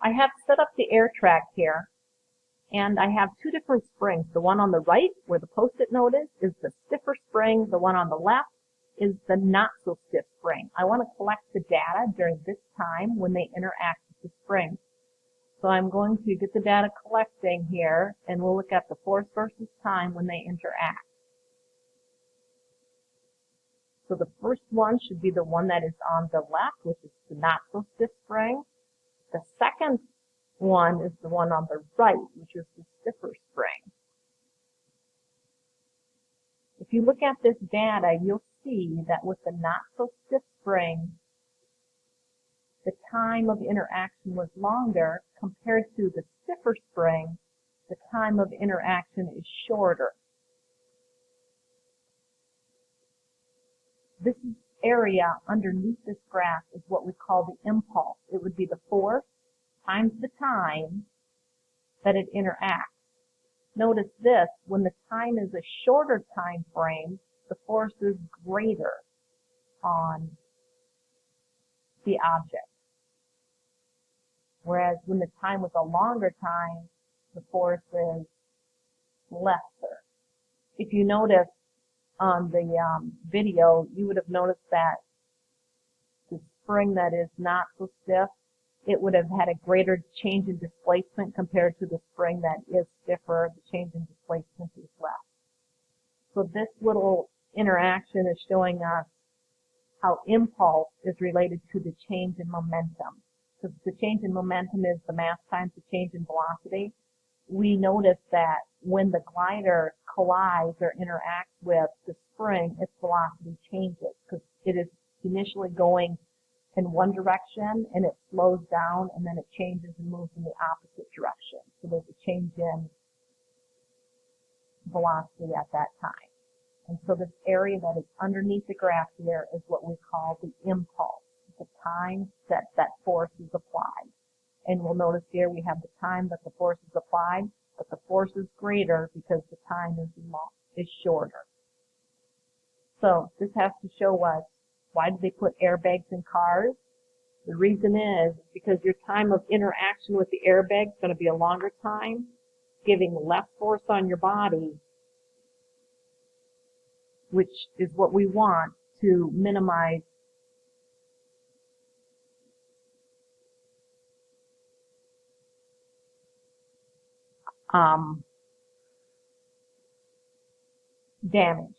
I have set up the air track here, and I have two different springs. The one on the right, where the post-it note is the stiffer spring. The one on the left is the not so stiff spring. I want to collect the data during this time when they interact with the spring. So I'm going to get the data collecting here, and we'll look at the force versus time when they interact. So the first one should be the one that is on the left, which is the not so stiff spring. The second one is the one on the right, which is the stiffer spring. If you look at this data, you'll see that with the not so stiff spring, the time of interaction was longer compared to the stiffer spring. The time of interaction is shorter. This area underneath this graph is what we call the impulse. It would be the force times the time that it interacts. Notice this, when the time is a shorter time frame, the force is greater on the object. Whereas when the time was a longer time, the force is lesser. If you notice on the video, you would have noticed that the spring that is not so stiff, it would have had a greater change in displacement compared to the spring that is stiffer. The change in displacement is less. So this little interaction is showing us how impulse is related to the change in momentum. So the change in momentum is the mass times the change in velocity. We notice that when the glider collides or interacts with the spring, its velocity changes because it is initially going in one direction and it slows down and then it changes and moves in the opposite direction. So there's a change in velocity at that time. And so this area that is underneath the graph here is what we call the impulse, the time that that force is applied. And we'll notice here we have the time that the force is applied, but the force is greater because the time is shorter. So this has to show us, why do they put airbags in cars? The reason is because your time of interaction with the airbag is going to be a longer time, giving less force on your body, which is what we want to minimize damage.